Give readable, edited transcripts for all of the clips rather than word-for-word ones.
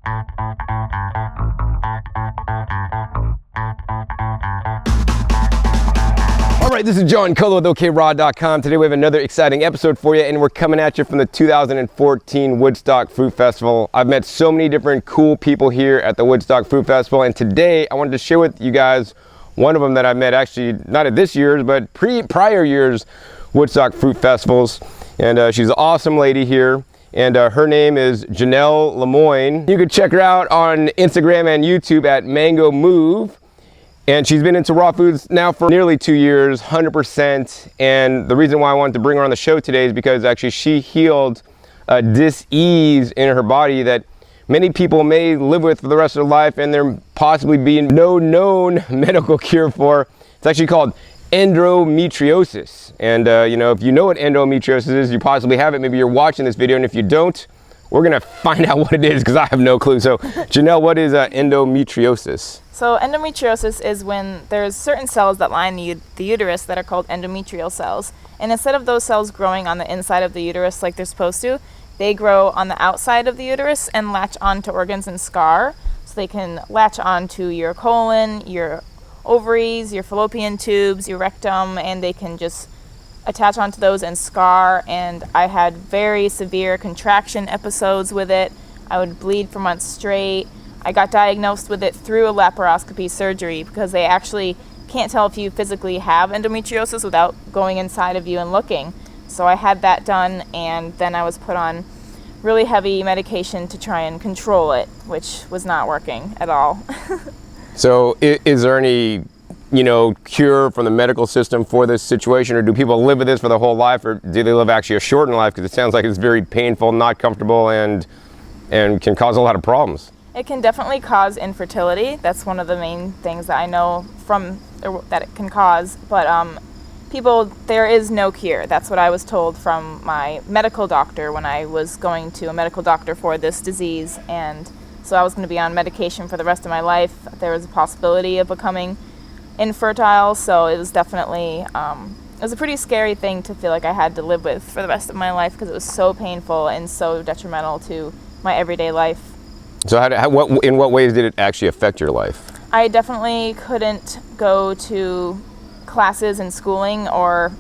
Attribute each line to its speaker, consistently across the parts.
Speaker 1: All right, this is John Cullo with OKRaw.com. Today we have another exciting episode for you, and we're coming at you from the 2014 Woodstock Fruit Festival. I've met so many different cool people here at the Woodstock Fruit Festival, and today I wanted to share with you guys one of them that I met actually not at this year's, but prior year's Woodstock Fruit Festivals. And she's an awesome lady here, and her name is Jannelle Lemoyne. You can check her out on Instagram and YouTube at Mango Move. And she's been into raw foods now for nearly 2 years, 100%. And the reason why I wanted to bring her on the show today is because actually she healed a dis-ease in her body that many people may live with for the rest of their life, and there possibly be no known medical cure for. It's actually called endometriosis. And you know, if you know what endometriosis is, you possibly have it. Maybe you're watching this video, and if you don't, we're gonna find out what it is because I have no clue. So Jannelle, what is endometriosis?
Speaker 2: So endometriosis is when there's certain cells that line the uterus that are called endometrial cells. And instead of those cells growing on the inside of the uterus like they're supposed to, they grow on the outside of the uterus and latch onto organs and scar. So they can latch onto your colon, your ovaries, your fallopian tubes, your rectum, and they can just attach onto those and scar. And I had very severe contraction episodes with it. I would bleed for months straight. I got diagnosed with it through a laparoscopy surgery because they actually can't tell if you physically have endometriosis without going inside of you and looking. So I had that done, and then I was put on really heavy medication to try and control it, which was not working at all.
Speaker 1: So is there any, you know, cure from the medical system for this situation, or do people live with this for their whole life, or do they live actually a shortened life? Because it sounds like it's very painful, not comfortable, and can cause a lot of problems.
Speaker 2: It can definitely cause infertility. That's one of the main things that I know that it can cause. But there is no cure. That's what I was told from my medical doctor when I was going to a medical doctor for this disease. And so I was going to be on medication for the rest of my life. There was a possibility of becoming infertile. So it was definitely, it was a pretty scary thing to feel like I had to live with for the rest of my life because it was so painful and so detrimental to my everyday life.
Speaker 1: So in what ways did it actually affect your life?
Speaker 2: I definitely couldn't go to classes and schooling, or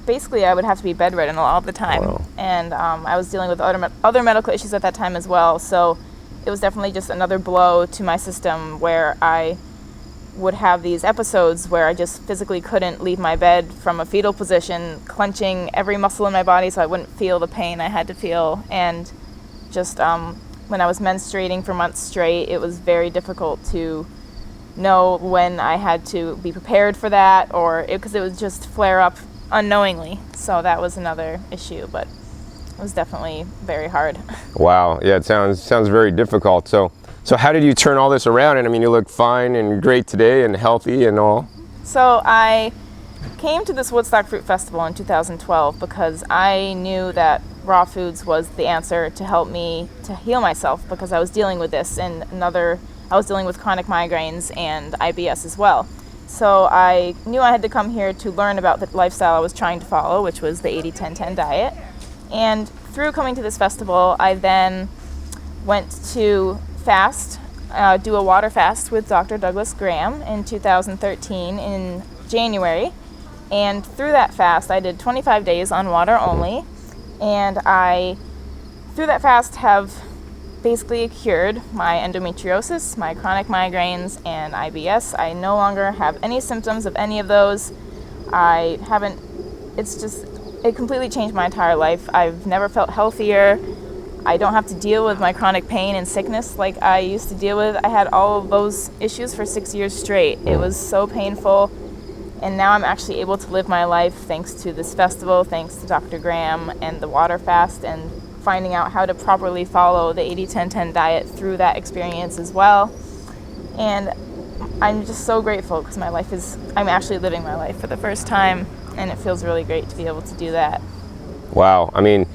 Speaker 2: basically I would have to be bedridden all the time.
Speaker 1: Wow.
Speaker 2: And I was dealing with other medical issues at that time as well. So it was definitely just another blow to my system where I would have these episodes where I just physically couldn't leave my bed from a fetal position, clenching every muscle in my body so I wouldn't feel the pain I had to feel. And just when I was menstruating for months straight, it was very difficult to know when I had to be prepared for that, or because it would just flare up unknowingly. So that was another issue, but it was definitely very hard.
Speaker 1: Wow, yeah, it sounds very difficult. So how did you turn all this around? And I mean, you look fine and great today and healthy and all.
Speaker 2: So I came to this Woodstock Fruit Festival in 2012 because I knew that raw foods was the answer to help me to heal myself, because I was dealing with this, and I was dealing with chronic migraines and IBS as well. So I knew I had to come here to learn about the lifestyle I was trying to follow, which was the 80-10-10 diet. And through coming to this festival, I then went to do a water fast with Dr. Douglas Graham in 2013 in January. And through that fast, I did 25 days on water only. And through that fast, have basically cured my endometriosis, my chronic migraines, and IBS. I no longer have any symptoms of any of those. It completely changed my entire life. I've never felt healthier. I don't have to deal with my chronic pain and sickness like I used to deal with. I had all of those issues for 6 years straight. It was so painful. And now I'm actually able to live my life thanks to this festival, thanks to Dr. Graham and the water fast, and finding out how to properly follow the 80-10-10 diet through that experience as well. And I'm just so grateful because I'm actually living my life for the first time, and it feels really great to be able to do that.
Speaker 1: Wow, I mean,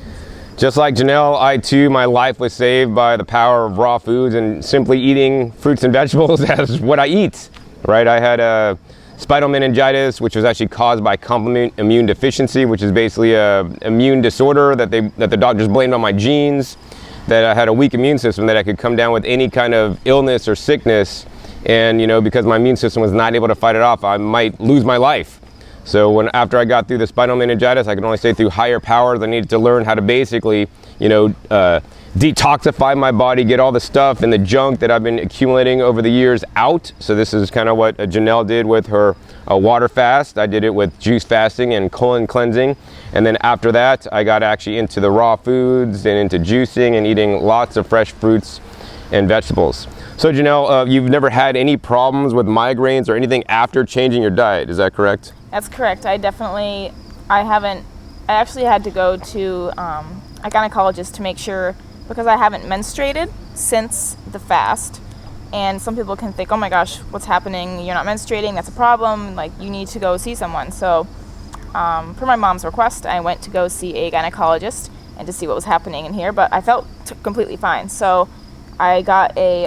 Speaker 1: just like Jannelle, I too, my life was saved by the power of raw foods and simply eating fruits and vegetables as what I eat, right? I had a spinal meningitis, which was actually caused by complement immune deficiency, which is basically a immune disorder that the doctors blamed on my genes. that I had a weak immune system, that I could come down with any kind of illness or sickness, and because my immune system was not able to fight it off, I might lose my life. So after I got through the spinal meningitis, I could only say through higher powers, I needed to learn how to basically, detoxify my body, get all the stuff and the junk that I've been accumulating over the years out. So this is kind of what Jannelle did with her water fast. I did it with juice fasting and colon cleansing. And then after that, I got actually into the raw foods and into juicing and eating lots of fresh fruits and vegetables. So Jannelle, you've never had any problems with migraines or anything after changing your diet, is that correct?
Speaker 2: That's correct. I actually had to go to a gynecologist to make sure, because I haven't menstruated since the fast. And some people can think, oh my gosh, what's happening? You're not menstruating, that's a problem, like you need to go see someone. So per my mom's request, I went to go see a gynecologist and to see what was happening in here, but I felt completely fine. So I got a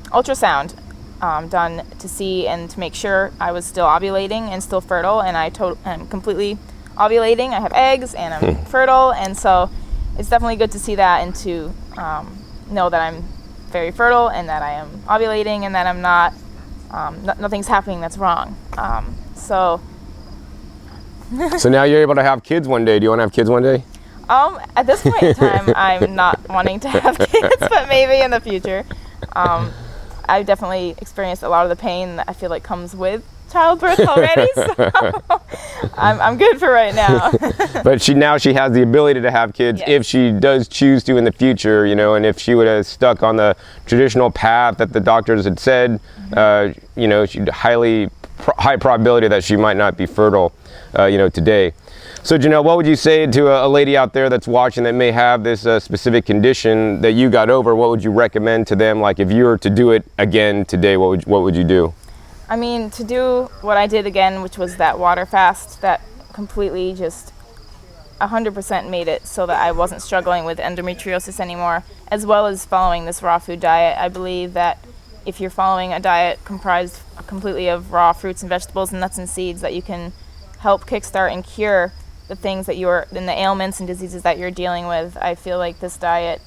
Speaker 2: ultrasound done to see and to make sure I was still ovulating and still fertile, and I'm completely ovulating. I have eggs and I'm fertile, and so it's definitely good to see that and to know that I'm very fertile and that I am ovulating and that I'm not, nothing's happening that's wrong. So
Speaker 1: now you're able to have kids one day. Do you want to have kids one day?
Speaker 2: At this point in time, I'm not wanting to have kids, but maybe in the future. I've definitely experienced a lot of the pain that I feel like comes with childbirth already, so I'm good for right now.
Speaker 1: But she has the ability to have kids, yes, if she does choose to in the future, and if she would have stuck on the traditional path that the doctors had said, she'd high probability that she might not be fertile, today. So Jannelle, what would you say to a lady out there that's watching that may have this specific condition that you got over? What would you recommend to them? Like if you were to do it again today, what would you do?
Speaker 2: I mean, to do what I did again, which was that water fast, that completely just 100% made it so that I wasn't struggling with endometriosis anymore, as well as following this raw food diet. I believe that if you're following a diet comprised completely of raw fruits and vegetables and nuts and seeds, that you can help kickstart and cure the things that the ailments and diseases that you're dealing with. I feel like this diet,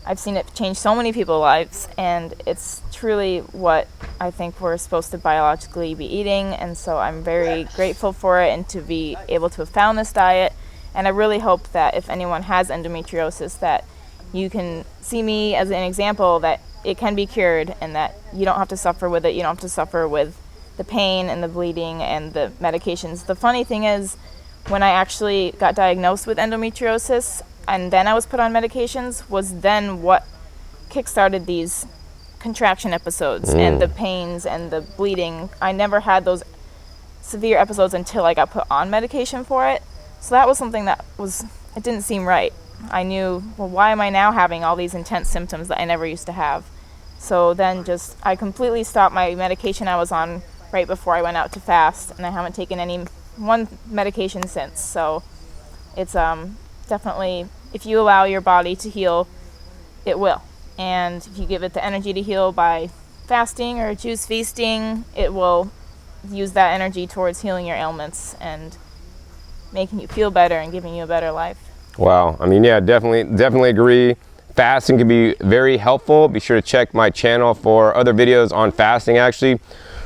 Speaker 2: I've seen it change so many people's lives, and it's truly what I think we're supposed to biologically be eating, and so I'm very grateful for it and to be able to have found this diet. And I really hope that if anyone has endometriosis, that you can see me as an example that it can be cured and that you don't have to suffer with it. You don't have to suffer with the pain and the bleeding and the medications. The funny thing is, when I actually got diagnosed with endometriosis and then I was put on medications, was then what kickstarted these contraction episodes and the pains and the bleeding. I never had those severe episodes until I got put on medication for it. So that was something it didn't seem right. I knew, well, why am I now having all these intense symptoms that I never used to have? So then I completely stopped my medication I was on right before I went out to fast, and I haven't taken one medication since. So it's definitely, if you allow your body to heal, it will. And if you give it the energy to heal by fasting or juice feasting, it will use that energy towards healing your ailments and making you feel better and giving you a better life.
Speaker 1: Wow. I mean, yeah, definitely agree. Fasting can be very helpful. Be sure to check my channel for other videos on fasting. Actually,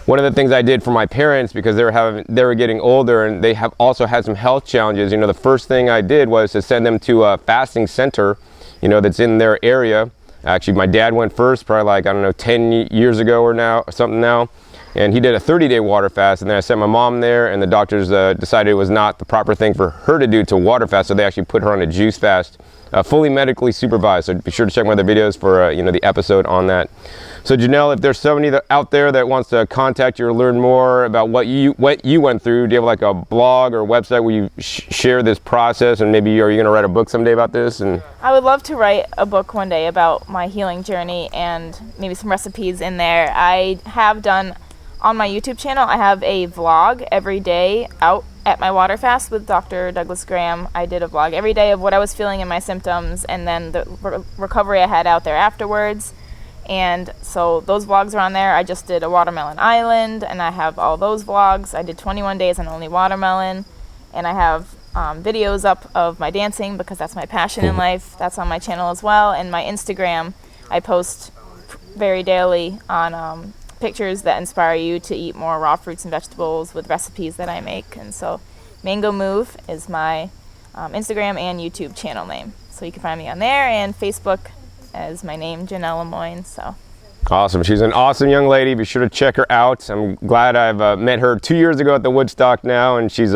Speaker 1: one of the things I did for my parents, because they were getting older and they have also had some health challenges, the first thing I did was to send them to a fasting center, that's in their area. Actually, my dad went first, probably 10 years ago or something now. And he did a 30-day water fast, and then I sent my mom there, and the doctors decided it was not the proper thing for her to do to water fast, so they actually put her on a juice fast, fully medically supervised. So be sure to check my other videos for the episode on that. So Jannelle, if there's somebody out there that wants to contact you or learn more about what you went through, do you have a blog or website where you share this process, and maybe are you going to write a book someday about this? And
Speaker 2: I would love to write a book one day about my healing journey and maybe some recipes in there. I have done on my YouTube channel, I have a vlog every day out at my water fast with Dr. Douglas Graham. I did a vlog every day of what I was feeling and my symptoms, and then the recovery I had out there afterwards. And so those vlogs are on there. I just did a watermelon island, and I have all those vlogs. I did 21 days on only watermelon, and I have videos up of my dancing because that's my passion in life. That's on my channel as well. And my Instagram, I post very daily on pictures that inspire you to eat more raw fruits and vegetables with recipes that I make. And so Mango Move is my Instagram and YouTube channel name. So you can find me on there, and Facebook as my name, Jannelle Lemoyne. So
Speaker 1: Awesome. She's an awesome young lady. Be sure to check her out. I'm glad I've met her 2 years ago at the Woodstock now, and she's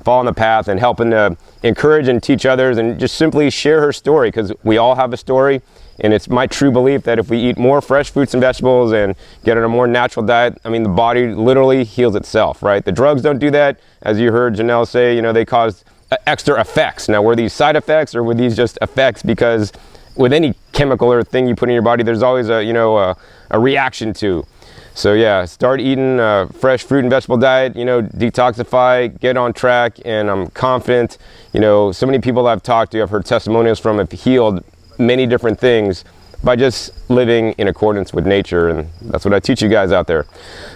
Speaker 1: following the path and helping to encourage and teach others and just simply share her story, because we all have a story. And it's my true belief that if we eat more fresh fruits and vegetables and get on a more natural diet, I mean, the body literally heals itself, right? The drugs don't do that. As you heard Jannelle say, you know, they cause extra effects. Now, were these side effects or were these just effects? Because with any chemical or thing you put in your body, there's always a reaction to. So yeah, start eating a fresh fruit and vegetable diet, you know, detoxify, get on track, and I'm confident, you know, so many people I've talked to, I've heard testimonials from, have healed many different things by just living in accordance with nature, and that's what I teach you guys out there.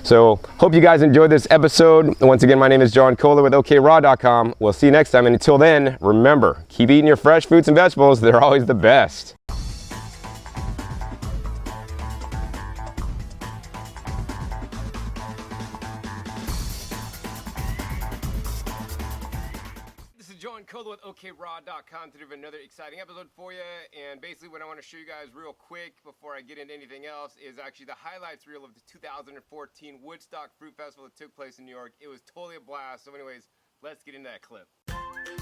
Speaker 1: So hope you guys enjoyed this episode. Once again, my name is John Kohler with OKRaw.com. We'll see you next time, and until then, remember, keep eating your fresh fruits and vegetables. They're always the best. John Kohler with OKRaw.com to do another exciting episode for you. And basically what I want to show you guys real quick before I get into anything else is actually the highlights reel of the 2014 Woodstock Fruit Festival that took place in New York. It was totally a blast. So anyways, let's get into that clip.